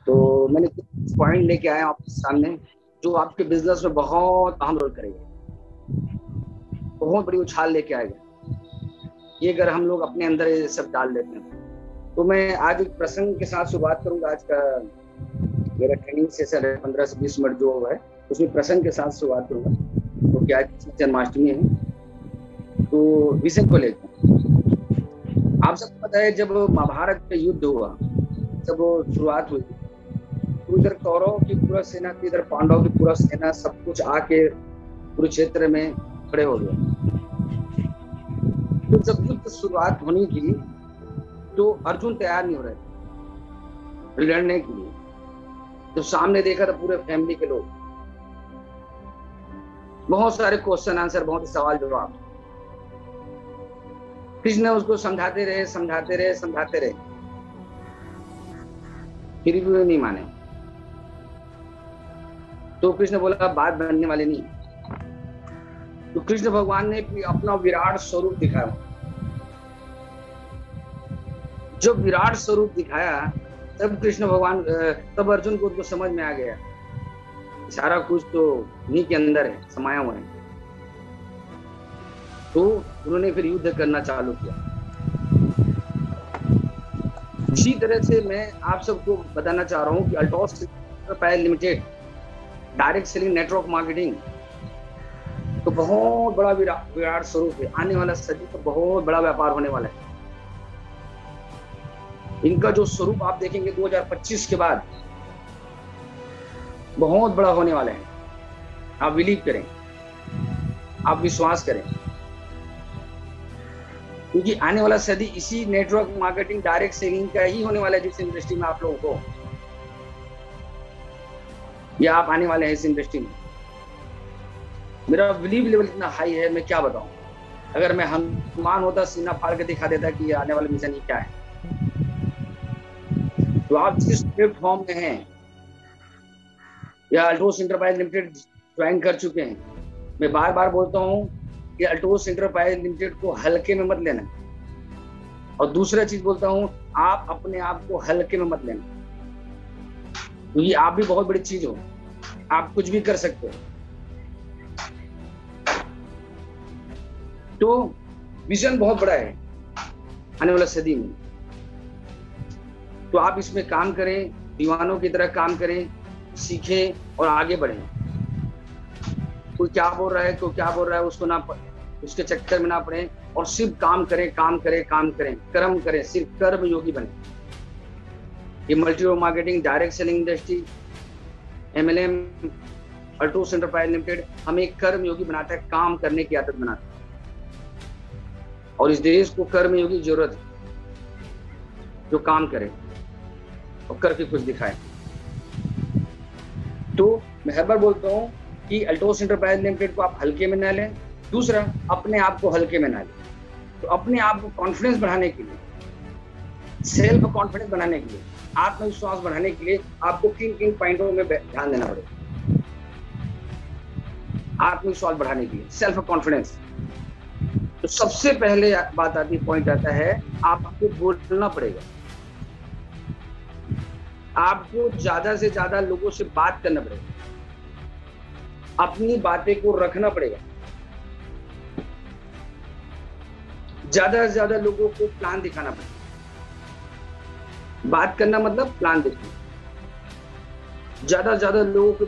तो मैंने कुछ पॉइंट लेके आया आपके सामने जो आपके बिजनेस में बहुत अहम रोल करेगा, बहुत बड़ी उछाल लेके आएगा ये अगर हम लोग अपने अंदर ये सब डाल लेते हैं। तो मैं आज एक प्रसंग के साथ शुरुआत करूंगा। आज का मेरा ट्रेनिंग सेशन है 15 से 20 मिनट जो है, उसमें प्रसंग के साथ शुरुआत करूंगा। तो क्या आज जन्माष्टमी है, तो विषय को लेकर आप सबको पता है जब महाभारत का युद्ध हुआ, जब शुरुआत हुई, तो इधर कौरव की पूरा सेना थी, इधर पांडव की पूरा सेना, सब कुछ आके कुरुक्षेत्र में खड़े हो गए। तो जब युद्ध शुरुआत होनी थी तो अर्जुन तैयार नहीं हो रहे लड़ने के लिए। तो सामने देखा था पूरे फैमिली के लोग, बहुत सारे क्वेश्चन आंसर, बहुत सवाल जवाब। कृष्ण उसको समझाते रहे समझाते रहे समझाते रहे, फिर भी वो नहीं माने। तो कृष्ण बोला बात बनने वाली नहीं। तो कृष्ण भगवान ने अपना विराट स्वरूप दिखाया। जब विराट स्वरूप दिखाया तब कृष्ण भगवान, तब अर्जुन को उसको समझ में आ गया सारा कुछ तो उन्हीं के अंदर है, समाया हुआ है। तो उन्होंने फिर युद्ध करना चालू किया। इसी तरह से मैं आप सबको बताना चाह रहा हूँ कि Altos private limited direct selling network marketing तो बहुत बड़ा विराट स्वरूप है। आने वाला सदी का बहुत बड़ा व्यापार होने वाला है। इनका जो स्वरूप आप देखेंगे 2025 के बाद बहुत बड़ा होने वाला है। आप बिलीव करें, आप विश्वास करें, क्योंकि आने वाला सदी इसी नेटवर्क मार्केटिंग डायरेक्ट सेलिंग का ही होने वाला है। जिस इंडस्ट्री में आप लोगों को, या आप आने वाले हैं इस इंडस्ट्री में, मेरा बिलीव लेवल इतना हाई है, मैं क्या बताऊं। अगर मैं हनुमान होता सीना फाड़ के दिखा देता कि आने वाला मिशन ये क्या है। तो आप जिस प्लेटफॉर्म में हैं या अल्टोस इंटरप्राइज लिमिटेड ज्वाइन कर चुके हैं, मैं बार बार बोलता हूं कि अल्टोस इंटरप्राइज लिमिटेड को हल्के में मत लेना। और दूसरा चीज बोलता हूं, आप अपने आप को हल्के में मत लेना, क्योंकि आप भी बहुत बड़ी चीज हो, आप कुछ भी कर सकते हो। तो विजन बहुत बड़ा है आने वाला सदी में। तो आप इसमें काम करें, दीवानों की तरह काम करें, सीखें और आगे बढ़ें। कोई क्या बोल रहा है, कोई क्या बोल रहा है, उसको ना, उसके चक्कर में ना पड़े और सिर्फ काम करें, काम करें, काम करें, कर्म करें, सिर्फ कर्म योगी बने। ये multi marketing direct selling industry MLM Altos enterprise limited हमें कर्म योगी बनाता है, काम करने की आदत बनाता है। और इस देश को कर्म योगी की जरूरत है, जो काम करे और करके कुछ दिखाए। तो मैं हर बार बोलता हूँ कि अल्टोस एंटरप्राइज लिमिटेड को आप हल्के में ना लें। दूसरा, अपने आप को हल्के में ना लें। तो अपने आप को कॉन्फिडेंस बढ़ाने के लिए, सेल्फ कॉन्फिडेंस बढ़ाने के लिए, आत्मविश्वास बढ़ाने के लिए आपको किन पॉइंटों में ध्यान देना पड़ेगा। आत्मविश्वास बढ़ाने के लिए, सेल्फ कॉन्फिडेंस। तो सबसे पहले बात आती, पॉइंट आता है, आपको बोलना पड़ेगा। आपको ज्यादा से ज्यादा लोगों से बात करना पड़ेगा, अपनी बातें को रखना पड़ेगा। ज्यादा से ज्यादा लोगों को प्लान दिखाना पड़ेगा। बात करना मतलब प्लान देखना। ज्यादा से ज्यादा लोगों के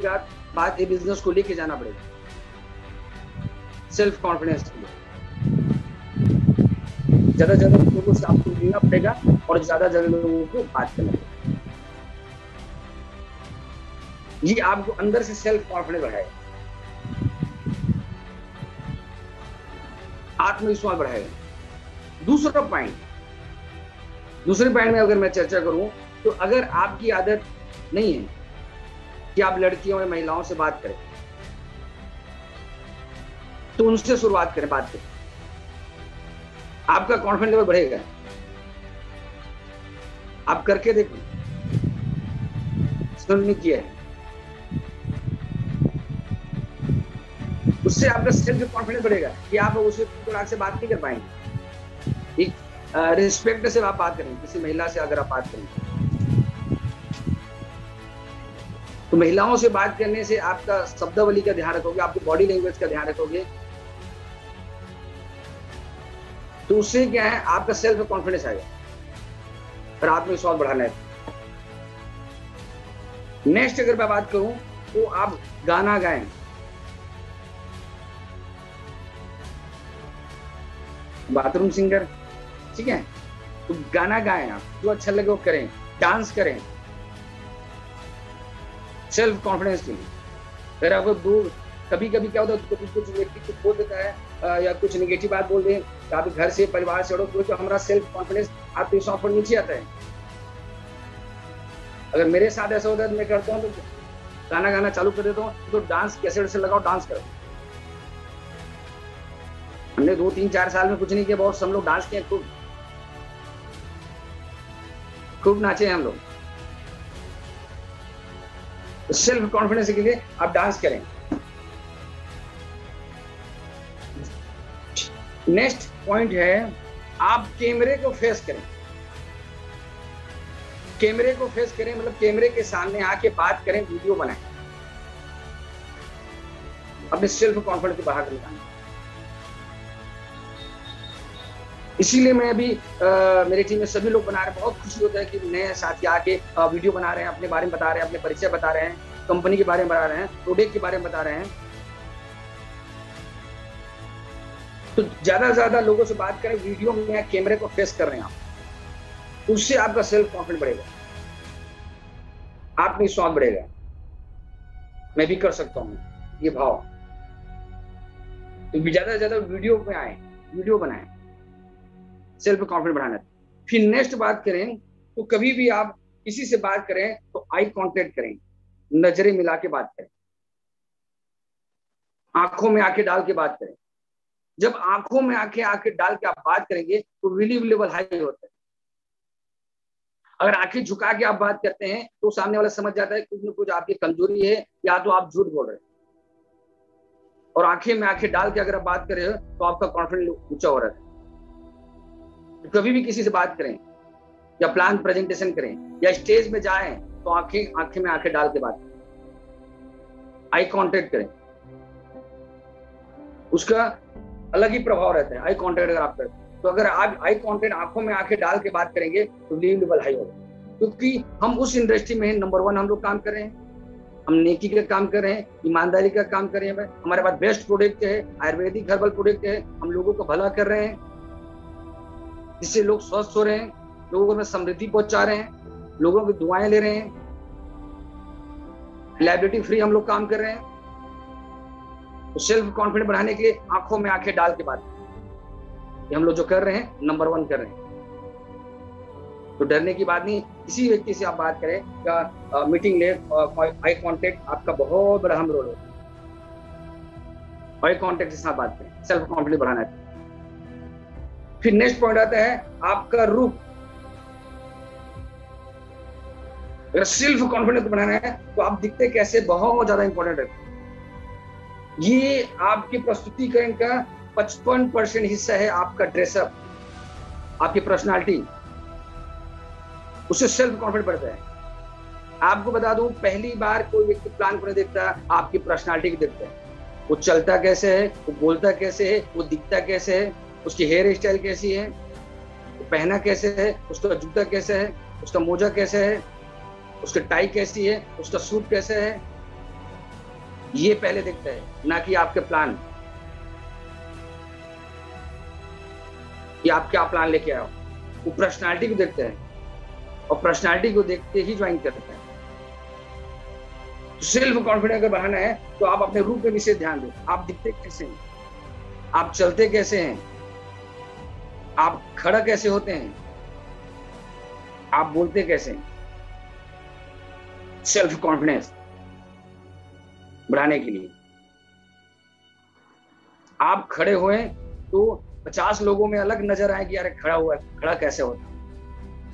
बात ये बिजनेस को लेके जाना पड़ेगा, सेल्फ कॉन्फिडेंस के लिए। ज्यादा से ज्यादा लोगों से आपको मिलना पड़ेगा और ज्यादा से ज्यादा लोगों को बात करना पड़ेगा। ये आपको अंदर से सेल्फ कॉन्फिडेंस बढ़ाएगा, आत्मविश्वास बढ़ाएगा। दूसरे पॉइंट में अगर मैं चर्चा करूं, तो अगर आपकी आदत नहीं है कि आप लड़कियों या महिलाओं से बात करें, तो उनसे शुरुआत करें, बात करें। आपका कॉन्फिडेंस लेवल बढ़ेगा। आप करके देखो, सुनने किया है, उससे आपका सेल्फ कॉन्फिडेंस बढ़ेगा कि आप उसे से बात नहीं कर पाएंगे। एक रिस्पेक्ट से आप बात करें, किसी महिला से अगर आप बात करें, तो महिलाओं से बात करने से आपका शब्दावली का ध्यान रखोगे, आपकी बॉडी लैंग्वेज का ध्यान रखोगे, तो उससे क्या है, आपका सेल्फ कॉन्फिडेंस आएगा और आत्मविश्वास बढ़ाना है। नेक्स्ट अगर मैं बात करूं तो आप गाना गाएं। बाथरूम सिंगर, ठीक है, तो गाना गाएं, आप जो अच्छा लगे वो करें, डांस करें सेल्फ कॉन्फिडेंस के लिए। अगर आपको कभी कभी क्या होता है, कुछ व्यक्ति कुछ बोल देता है या कुछ नेगेटिव बात बोल दे, तो आप घर से परिवार से तो हमारा सेल्फ कॉन्फिडेंस आपके विश्वास पर नीचे आता है। अगर मेरे साथ ऐसा होता है तो मैं करता हूँ, तो गाना गाना चालू कर देता हूँ, तो डांस कैसेट से लगाओ, डांस करो। हमने 2-3-4 साल में कुछ नहीं किया, बहुत हम लोग डांस किए, खूब नाचे हम लोग। तो सेल्फ कॉन्फिडेंस के लिए आप डांस करें। नेक्स्ट पॉइंट है, आप कैमरे को फेस करें। कैमरे को फेस करें मतलब कैमरे के सामने आके बात करें, वीडियो बनाएं, अपने सेल्फ कॉन्फिडेंस को बाहर निकालें। इसीलिए मैं अभी मेरी टीम में सभी लोग बना रहे हैं, बहुत खुशी होता है कि नए साथी आके वीडियो बना रहे हैं, अपने बारे में बता रहे हैं, अपने परिचय बता रहे हैं, कंपनी के बारे में बता रहे हैं, प्रोडक्ट के बारे में बता रहे हैं। तो ज्यादा से ज्यादा लोगों से बात करें, वीडियो में या कैमरे को फेस कर रहे हैं आप, उससे आपका सेल्फ कॉन्फिडेंस बढ़ेगा, आत्मविश्वास बढ़ेगा, मैं भी कर सकता हूँ, ये भाव। तो ज्यादा से ज्यादा वीडियो में आए, वीडियो बनाएं, सेल्फ कॉन्फिडेंस बढ़ाना। फिर नेक्स्ट बात करें तो कभी भी आप किसी से बात करें तो आई कांटेक्ट करें, नजरें मिला के बात करें, आंखों में आंखें डाल के बात करें। जब आंखों में आंखें डाल के आप बात करेंगे तो रिलीव लेवल हाई होता है। अगर आंखें झुका के आप बात करते हैं तो सामने वाला समझ जाता है कुछ न कुछ आपकी कमजोरी है, या तो आप झूठ बोल रहे हैं। और आंखें में आंखें डाल के अगर आप बात कर रहे हो तो आपका कॉन्फिडेंस ऊंचा हो रहा है। तो कभी भी किसी से बात करें या प्लान प्रेजेंटेशन करें या स्टेज में जाएं तो आंखें में आंखें डाल के बात करें, आई कांटेक्ट करें, उसका अलग ही प्रभाव रहता है। आई कांटेक्ट अगर आप करते तो अगर आप आई कांटेक्ट आंखों में आंखें डाल के बात करेंगे तो लीव लेवल हाई होगा, क्योंकि हम उस इंडस्ट्री में नंबर 1 हम लोग काम कर रहे हैं, हम नेकी का काम कर रहे हैं, ईमानदारी का काम कर रहे हैं, हमारे पास बेस्ट प्रोडक्ट है, आयुर्वेदिक हर्बल प्रोडक्ट है, हम लोगों को भला कर रहे हैं, जिससे लोग स्वस्थ हो रहे हैं, लोगों में समृद्धि पहुंचा रहे हैं, लोगों की दुआएं ले रहे हैं, लायबिलिटी फ्री हम लोग काम कर रहे हैं। तो सेल्फ कॉन्फिडेंस बढ़ाने के लिए आंखों में आंखें डाल के बात, ये हम लोग जो कर रहे हैं नंबर 1 कर रहे हैं। तो डरने की बात नहीं, किसी व्यक्ति से आप बात करें या मीटिंग ले, आई कांटेक्ट आपका बहुत बड़ा हम रोल होता है। आई कांटेक्ट के साथ बात करें, सेल्फ कॉन्फिडेंस बढ़ाना है। फिर नेक्स्ट पॉइंट आता है आपका रूप। अगर सेल्फ कॉन्फिडेंस बढ़ाना है तो आप दिखते कैसे बहुत ज्यादा इंपॉर्टेंट है। ये आपके प्रस्तुतिकरण का 55% हिस्सा है, आपका ड्रेसअप, आपकी पर्सनालिटी, उससे सेल्फ कॉन्फिडेंस बढ़ता है। आपको बता दूं, पहली बार कोई व्यक्ति प्लान को नहीं देखता, आपकी पर्सनालिटी को देखता है। वो चलता कैसे है, वो बोलता कैसे है, वो दिखता कैसे है, उसकी हेयर स्टाइल कैसी है, वो पहना कैसे है, उसका जूता कैसे है, उसका मोजा कैसे है, उसकी टाई कैसी है, उसका सूट कैसे है, ये पहले देखता है, ना कि आपके प्लान, कि आप क्या प्लान लेके आओ। वो पर्सनालिटी को देखते हैं और पर्सनालिटी को देखते ही ज्वाइन करते हैं। तो सेल्फ कॉन्फिडेंस अगर बढ़ाना है तो आप अपने रूप में विशेष ध्यान दें। आप दिखते कैसे हैं, आप चलते कैसे हैं, आप खड़ा कैसे होते हैं, आप बोलते कैसे हैं। सेल्फ कॉन्फिडेंस बढ़ाने के लिए आप खड़े हुए तो 50 लोगों में अलग नजर आए कि यार खड़ा हुआ है, खड़ा कैसे होता है।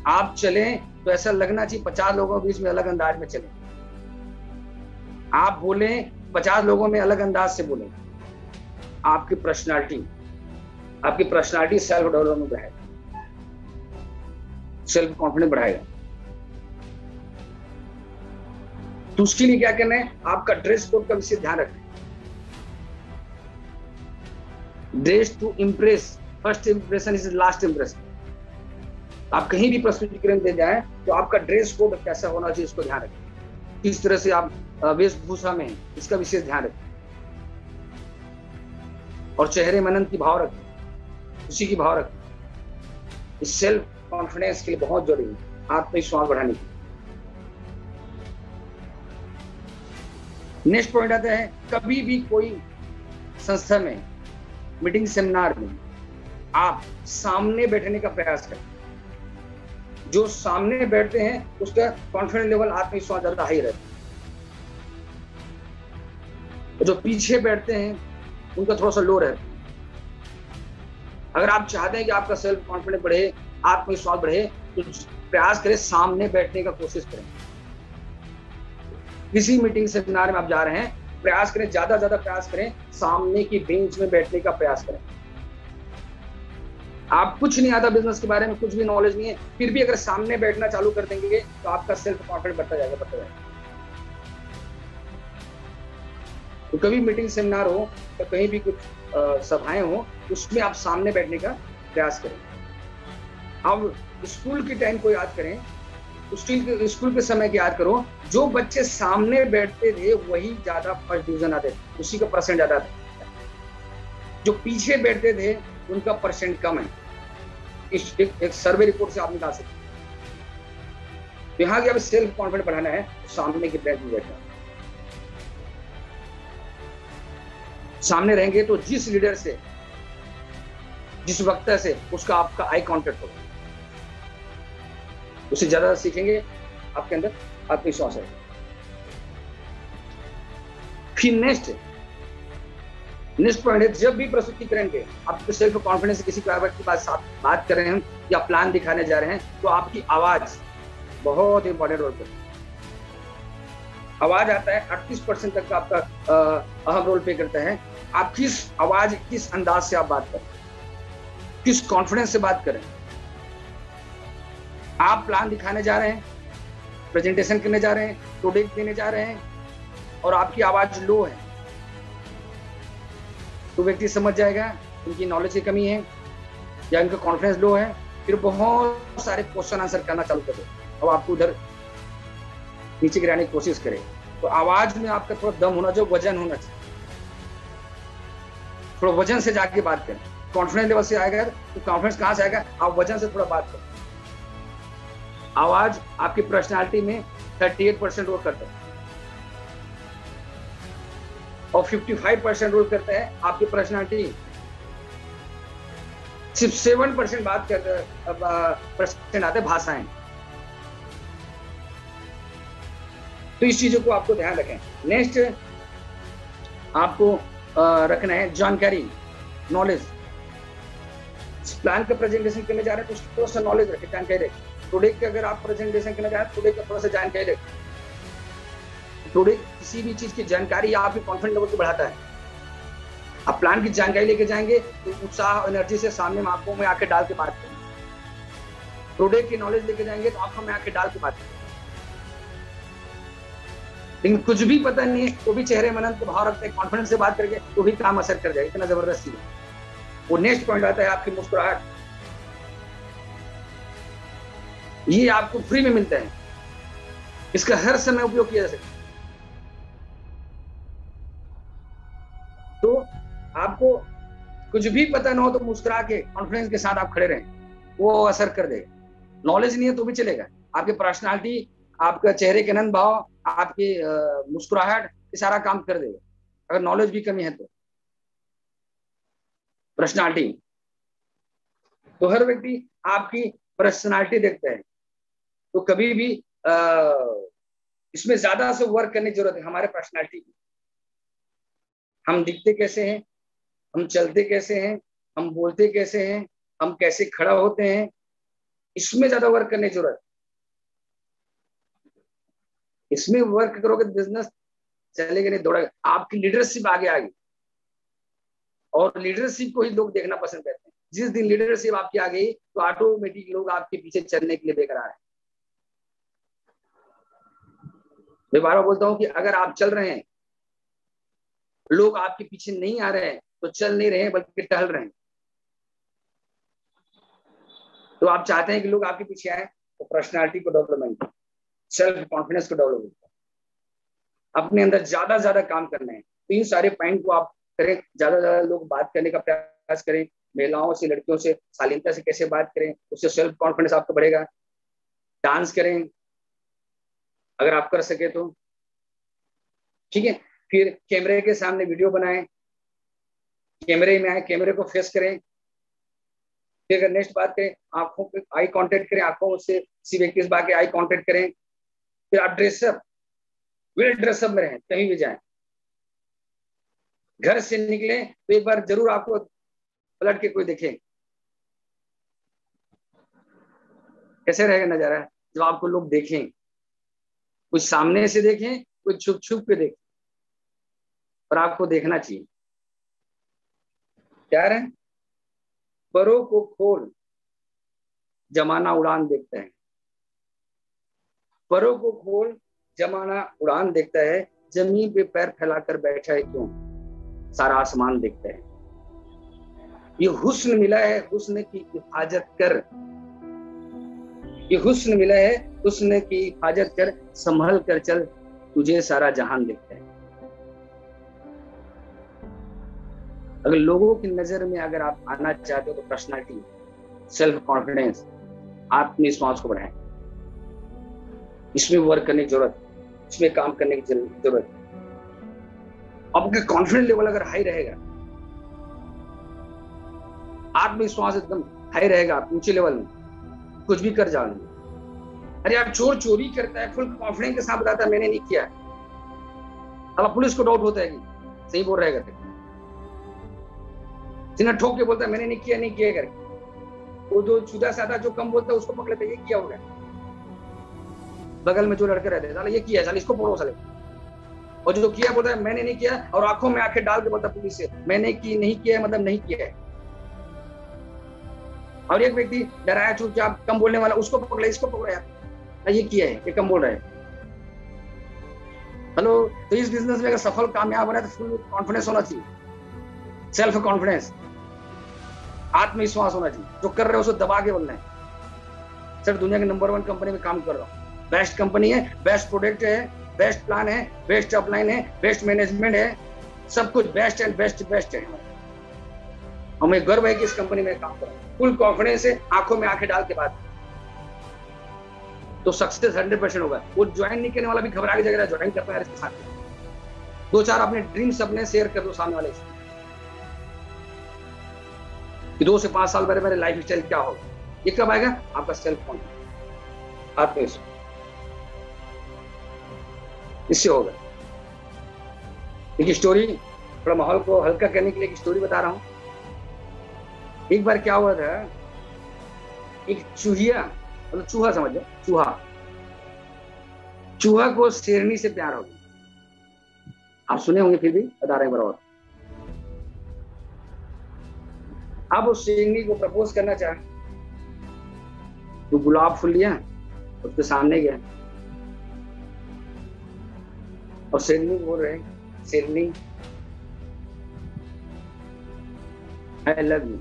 आप चले तो ऐसा लगना चाहिए 50 लोगों के बीच में अलग अंदाज में चले। आप बोले 50 लोगों में अलग अंदाज से बोले। आपकी पर्सनालिटी सेल्फ डेवलपमेंट बढ़ाएगा, सेल्फ कॉन्फिडेंस बढ़ाएगा। तो उसके लिए क्या करना है, आपका ड्रेस कोड का विशेष ध्यान रखना है। Dress to impress, first impression is last impression. आप कहीं भी प्रस्तुतिकरण दे जाए तो आपका ड्रेस कोड कैसा होना चाहिए, इसको ध्यान रखें। किस तरह से आप वेशभूषा में, इसका विशेष ध्यान रखें। और चेहरे में आनंद की भाव रखें, खुशी की भाव रखें। इस सेल्फ कॉन्फिडेंस के लिए बहुत जरूरी है, आत्मविश्वास बढ़ाने की। नेक्स्ट पॉइंट आता है, कभी भी कोई संस्था में, मीटिंग, सेमिनार में आप सामने बैठने का प्रयास करें। जो सामने बैठते हैं उसका कॉन्फिडेंस लेवल, आत्मविश्वास ज्यादा हाई रहता है। जो पीछे बैठते हैं उनका थोड़ा सा लो रहता है। अगर आप चाहते हैं कि आपका सेल्फ कॉन्फिडेंस बढ़े, आत्मविश्वास बढ़े, तो प्रयास करें सामने बैठने का कोशिश करें। किसी मीटिंग सेमिनार में आप जा रहे हैं, प्रयास करें, ज्यादा प्रयास करें, सामने की बेंच में बैठने का प्रयास करें। आप कुछ नहीं आता बिजनेस के बारे में, कुछ भी नॉलेज नहीं है, फिर भी अगर सामने बैठना चालू कर देंगे तो आपका सेल्फ कॉन्फिडेंस बढ़ता जाएगा। तो कभी मीटिंग सेमिनार हो या कहीं भी कुछ सभाएं हो, उसमें आप सामने बैठने का प्रयास करें। अब स्कूल के टाइम को याद करें, स्कूल के समय की याद करो, जो बच्चे सामने बैठते थे वही ज्यादा फर्स्ट डिवीजन आते थे, उसी का परसेंट ज्यादा था। जो पीछे बैठते थे उनका परसेंट कम है। एक सर्वे रिपोर्ट से आप निकाल सकते हैं। तो यहाँ की सेल्फ कॉन्फिडेंस बढ़ाना है तो सामने की बेंच में बैठना। सामने रहेंगे तो जिस लीडर से, जिस वक्ता से उसका आपका आई कांटेक्ट होगा, उससे ज्यादा सीखेंगे, आपके अंदर आत्मविश्वास है। फिर नेक्स्ट पॉइंट है, जब भी प्रस्तुतिकरण के आपके सेल्फ कॉन्फिडेंस किसी की बात कर रहे हैं या प्लान दिखाने जा रहे हैं, तो आपकी आवाज बहुत इंपॉर्टेंट रोल करती है। आवाज आता है 38% तक का आपका अहम रोल प्ले करता है। आप किस आवाज, किस अंदाज से आप बात करें, किस कॉन्फिडेंस से बात करें। आप प्लान दिखाने जा रहे हैं, प्रेजेंटेशन करने जा रहे हैं, प्रोडक्ट देने जा रहे हैं और आपकी आवाज लो है, तो व्यक्ति समझ जाएगा उनकी नॉलेज की कमी है या उनका कॉन्फिडेंस लो है। फिर बहुत सारे क्वेश्चन आंसर करना चालू कर दो। अब आपको उधर नीचे गिराने की कोशिश करें, तो आवाज में आपका थोड़ा दम होना, जो वजन होना चाहिए, थोड़ा वजन से जाके बात करें। कॉन्फिडेंस लेवल से आएगा तो कॉन्फिडेंस कहां से आएगा, आप वजन से थोड़ा बात करें। आवाज आपकी पर्सनालिटी में 38% रोल करता है और 55% रोल करता है आपकी पर्सनालिटी। सिर्फ 7% बात परसेंट आते भाषाएं। तो इस चीजों को आपको ध्यान रखें। नेक्स्ट आपको रखना है जानकारी, नॉलेज। प्लान का प्रेजेंटेशन करने जा रहे हैं तो उसकी थोड़ा सा नॉलेज रखें, जानकारी रखें। प्रोडक्ट का अगर आप प्रेजेंटेशन करने जा रहे हैं, प्रोडक्ट का थोड़ा सा जानकारी रखें। प्रोडक्ट किसी भी चीज की जानकारी आपके कॉन्फिडेंस लेवल को बढ़ाता है। आप प्लान की जानकारी लेके जाएंगे तो उत्साह, एनर्जी से सामने में आंखों में आके डाल के बात करेंगे। प्रोडक्ट की नॉलेज लेके जाएंगे तो आंखों में आके डाल के बात करेंगे। लेकिन कुछ भी पता नहीं है तो भी चेहरे में आनंद के भाव रखते हैं, कॉन्फिडेंस से बात करके तो भी काम असर कर जाएगा। इतना जबरदस्त चीज है। वो नेक्स्ट पॉइंट आता है आपकी मुस्कुराहट। ये आपको फ्री में मिलता है, इसका हर समय उपयोग किया जा सकता है। तो आपको कुछ भी पता ना हो तो मुस्कुरा के कॉन्फिडेंस के साथ आप खड़े रहें, वो असर कर देगा। नॉलेज नहीं है तो भी चलेगा। आपकी पर्सनालिटी, आपका चेहरे के आनंद भाव, आपकी मुस्कुराहट, ये सारा काम कर देगा। अगर नॉलेज भी कमी है तो पर्सनालिटी, तो हर व्यक्ति आपकी पर्सनालिटी देखता है। तो कभी भी इसमें ज्यादा से वर्क करने की जरूरत है हमारे पर्सनालिटी की। हम दिखते कैसे हैं, हम चलते कैसे हैं, हम बोलते कैसे हैं, हम कैसे खड़ा होते हैं, इसमें ज्यादा वर्क करने की जरूरत है। इसमें वर्क करोगे तो बिजनेस चलेगा नहीं, दौड़ेगा। आपकी लीडरशिप आगे आएगी और लीडरशिप को ही लोग देखना पसंद करते हैं। जिस दिन लीडरशिप आपकी आ गई तो ऑटोमेटिक लोग आपके पीछे चलने के लिए बेकरार है। मैं बार बार बोलता हूँ कि अगर आप चल रहे हैं, लोग आपके पीछे नहीं आ रहे हैं, तो चल नहीं रहे हैं बल्कि टहल रहे हैं। तो आप चाहते हैं कि लोग आपके पीछे आए, तो पर्सनालिटी को डेवलपमेंट, सेल्फ कॉन्फिडेंस को डेवलप, अपने अंदर ज्यादा ज्यादा काम करना है। तो इन सारे पॉइंट को आप करें, ज्यादा ज्यादा लोग बात करने का प्रयास करें, महिलाओं से, लड़कियों से शालीनता से कैसे बात करें, उससे सेल्फ कॉन्फिडेंस आपको बढ़ेगा। डांस करें अगर आप कर सके तो, ठीक है। फिर कैमरे के सामने वीडियो बनाएं, कैमरे में आए, कैमरे को फेस करें। फिर अगर नेक्स्ट बात करें, आंखों पे आई कांटेक्ट करें, आंखों से किसी व्यक्ति से बात आई कांटेक्ट करें। फिर आप ड्रेसअप, वेल ड्रेसअप में रहें, कहीं भी जाएं, घर से निकले तो एक बार जरूर आपको पलट के कोई देखे। कैसे रहेगा नजारा जब आपको लोग देखें, कुछ सामने से देखें, कुछ छुप छुप के देखें, पर आपको देखना चाहिए। क्या है, परों को खोल जमाना उड़ान देखता है, परों को खोल जमाना उड़ान देखता है, जमीन पे पैर फैलाकर बैठा है क्यों, सारा आसमान देखता है। ये हुस्न मिला है, हुस्न की हिफाजत कर, ये हुस्न मिला है, हुस्न की हिफाजत कर, संभल कर चल, तुझे सारा जहान देखता है। अगर लोगों की नजर में अगर आप आना चाहते हो तो पर्सनालिटी, सेल्फ कॉन्फिडेंस, आत्मविश्वास को बढ़ाएं। इसमें वर्क करने की जरूरत, इसमें काम करने की जरूरत। आपका कॉन्फिडेंस लेवल अगर हाई रहेगा, आत्मविश्वास एकदम हाई रहेगा, आप ऊंचे लेवल में कुछ भी कर जाओगे। अरे आप चोर चोरी करता है, फुल कॉन्फिडेंस के साथ बताता है मैंने नहीं किया, अब पुलिस को डाउट होता है कि सही बोल रहेगा, सीना ठोक के बोलता है मैंने नहीं किया, नहीं किया करके। वो जो सीधा साधा जो कम बोलता है उसको पकड़ लेते, ये किया होगा। बगल में जो लड़के रहते हैं, ये किया, साले इसको पकड़ो साले। और जो किया बोलता है मैंने नहीं किया, और आंखों में आंखें डाल के बोलता है पुलिस से मैंने की नहीं किया, मतलब नहीं किया है। और एक व्यक्ति डराया चुपचाप कम बोलने वाला, उसको पकड़ा, इसको पकड़ा यार, ये किया है, ये कम बोल रहा है। हेलो, तो इस बिजनेस में अगर सफल कामयाब होना है तो फुल कॉन्फिडेंस होना चाहिए, सेल्फ कॉन्फिडेंस, आत्मविश्वास होना चाहिए। जो कर रहे हो उसको दबा के बोलना है, सर दुनिया के नंबर 1 कंपनी में काम कर रहा हूँ, बेस्ट कंपनी है, बेस्ट प्रोडक्ट है, बेस्ट प्लान है, बेस्ट अपलाइन है, बेस्ट मैनेजमेंट है, सब कुछ बेस्ट एंड बेस्ट बेस्ट है। हमें गर्व है कि इस कंपनी में काम कर रहा हूँ, फुल कॉन्फिडेंस है, आंखों में आंखें डाल के बात, तो सक्सेस 100% होगा। वो ज्वाइन नहीं करने वाला भी घबरा के जाएगा, ज्वाइन करता है इसके साथ। 2-4 अपने ड्रीम्स अपने शेयर कर दो सामने वाले से कि 2 से 5 साल पहले मेरे लाइफ स्टाइल क्या होगा। ये कब आएगा? आपका सेल्फ कॉन्फिडेंस, आत्मविश्वास, इससे होगा। एक स्टोरी, थोड़ा माहौल को हल्का करने के लिए एक स्टोरी बता रहा हूं। एक बार क्या हुआ था, एक चूहिया, मतलब चूहा समझ लो, चूहा को शेरनी से प्यार हो गया। आप सुने होंगे फिर भी बता रहे हैं बराबर। अब उस शेरनी को प्रपोज करना चाहा, तो गुलाब फूल लिया, उसके सामने गया और शेरनी बोल रहे, शेरनी आई लव यू।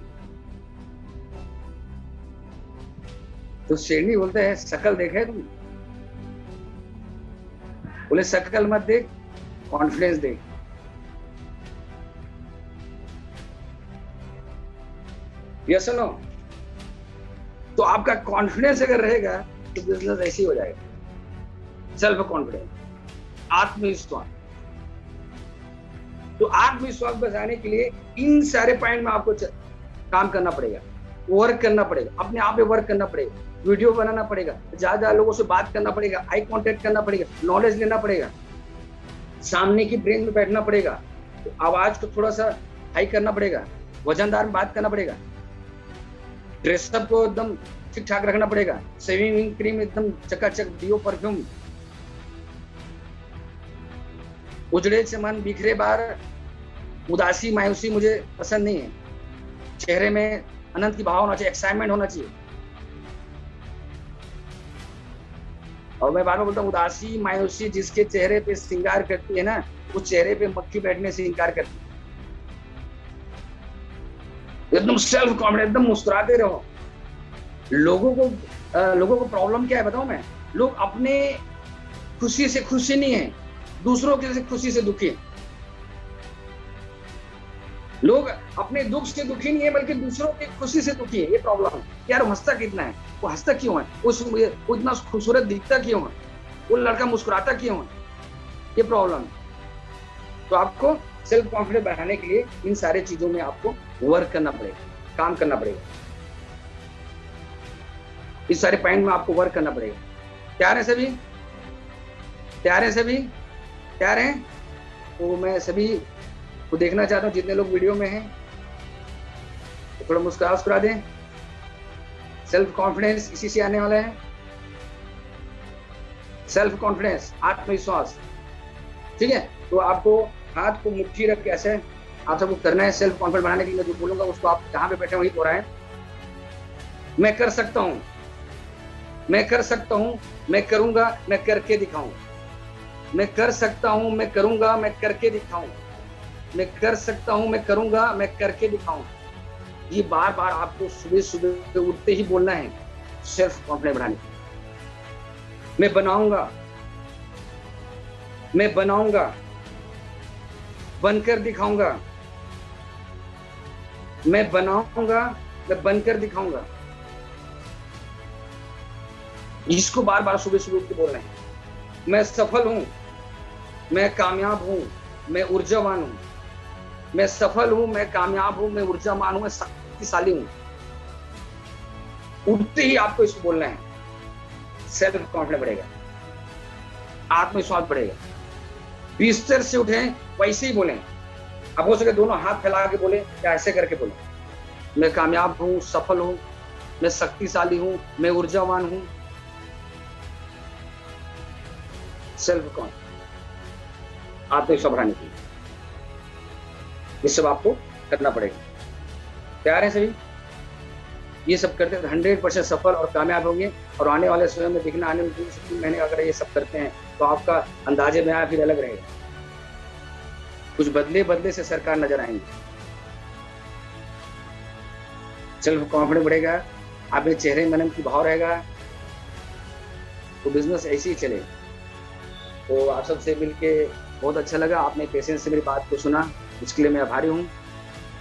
तो शेरनी बोलते हैं शकल देखे तुम? बोले शकल मत देख, कॉन्फिडेंस देख। Yes no? तो आपका कॉन्फिडेंस अगर रहेगा तो बिजनेस ऐसे ही हो जाएगा। सेल्फ कॉन्फिडेंस, आत्मविश्वास। तो आत्मविश्वास बचाने के लिए इन सारे पॉइंट में आपको काम करना पड़ेगा, वर्क करना पड़ेगा, अपने आप पे वर्क करना पड़ेगा, वीडियो बनाना पड़ेगा, ज्यादा लोगों से बात करना पड़ेगा, आई कांटेक्ट करना पड़ेगा, नॉलेज लेना पड़ेगा, सामने की ब्रेन में बैठना पड़ेगा, तो आवाज को थोड़ा सा हाई करना पड़ेगा, वजनदार में बात करना पड़ेगा, ड्रेसअप को एकदम ठीक ठाक रखना पड़ेगा, शेविंग क्रीम एकदम चकाचक, डियो परफ्यूम, उजड़े से मन बिखरे बार, उदासी मायूसी मुझे पसंद नहीं है। चेहरे में आनंद की भाव होना चाहिए, एक्साइटमेंट होना चाहिए। और मैं बार बार बोलता हूँ, उदासी मायूसी जिसके चेहरे पे श्रृंगार करती है ना, उस चेहरे पे मक्खी बैठने से इनकार करती है। एकदम सेल्फ कॉन्फिडेंस, एकदम मुस्कुराते रहो। लोगों को प्रॉब्लम क्या है बताऊं मैं? लोग अपने खुशी से खुशी नहीं है, दूसरों की खुशी से दुखी है। लोग अपने दुख से दुखी नहीं है, बल्कि दूसरों की खुशी से दुखी है। ये प्रॉब्लम है। यार वो हंसता कितना है, वो हंसता क्यों है, वो इतना खूबसूरत दिखता क्यों है, वो लड़का मुस्कुराता क्यों है, ये प्रॉब्लम है। तो आपको सेल्फ कॉन्फिडेंस बढ़ाने के लिए इन सारे चीजों में आपको वर्क करना पड़ेगा, काम करना पड़ेगा। इस सारे पॉइंट में आपको वर्क करना पड़ेगा। तैयार है सभी? तैयार है सभी? तैयार हैं? तो मैं सभी को देखना चाहता हूँ, जितने लोग वीडियो में हैं तो थोड़ा मुस्कुरा दें। सेल्फ कॉन्फिडेंस इसी से आने वाला है। सेल्फ कॉन्फिडेंस, आत्मविश्वास, ठीक है। तो आपको हाथ को मुट्ठी रख के ऐसे आप सबको करना है। सेल्फ कॉन्फिडेंस बढ़ाने के लिए मैं जो बोलूंगा उसको आप जहां पे बैठे वही दोहराएं। मैं कर सकता हूं, मैं कर सकता हूं, मैं करूंगा, मैं करके दिखाऊंगा। मैं कर सकता हूं, मैं करूंगा, मैं करके दिखाऊंगा। मैं कर सकता हूं, मैं करूंगा, मैं करके दिखाऊंगा। ये बार बार आपको सुबह सुबह उठते ही बोलना है सेल्फ कॉन्फिडेंस बढ़ाने के लिए। मैं बनाऊंगा, मैं बनाऊंगा, बनकर दिखाऊंगा। मैं बनाऊंगा, मैं बनकर दिखाऊंगा। इसको बार बार सुबह सुबह उठ के बोलना है। मैं सफल हूं, मैं कामयाब हूं, मैं ऊर्जावान हूं। मैं सफल हूं, मैं कामयाब हूं, मैं ऊर्जावान हूं, मैं शक्तिशाली हूं। उठते ही आपको इसको बोलना है। सेल्फ कॉन्फिडेंस बढ़ेगा, आत्मविश्वास बढ़ेगा। बिस्तर से उठे वैसे ही बोलें। अब हो सके दोनों हाथ फैला के बोले या ऐसे करके बोले। मैं कामयाब हूं, सफल हूं, मैं शक्तिशाली हूं, मैं ऊर्जावान हूं। सेल्फ कॉन्फिडेंस, आत्मविश्वास बढ़ाने के लिए ये सब आपको करना पड़ेगा। तैयार है सभी? ये सब करते हैं 100% सफल और कामयाब होंगे। और आने वाले समय में दिखना, आने वाले 2 से 3 महीने अगर ये सब करते हैं तो आपका अंदाजे में आया फिर अलग रहेगा। कुछ बदले बदले से सरकार नजर आएंगे। सेल्फ कॉन्फिडेंस बढ़ेगा, आपके चेहरे में की भाव रहेगा, तो बिजनेस ऐसे ही चलेगा। तो आप सबसे मिलके बहुत अच्छा लगा। आपने पेशेंस से मेरी बात को सुना, इसके लिए मैं आभारी हूँ।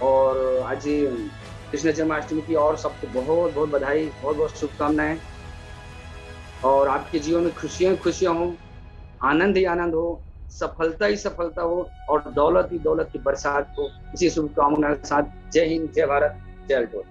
और आज कृष्ण जन्माष्टमी की और सबको बहुत बहुत बधाई, बहुत बहुत शुभकामनाएं। और आपके जीवन में खुशियां खुशियां हो, आनंद ही आनंद हो, सफलता ही सफलता हो और दौलत ही दौलत की बरसात हो। इसी शुभकामना के साथ जय हिंद, जय भारत, जय अल्टो।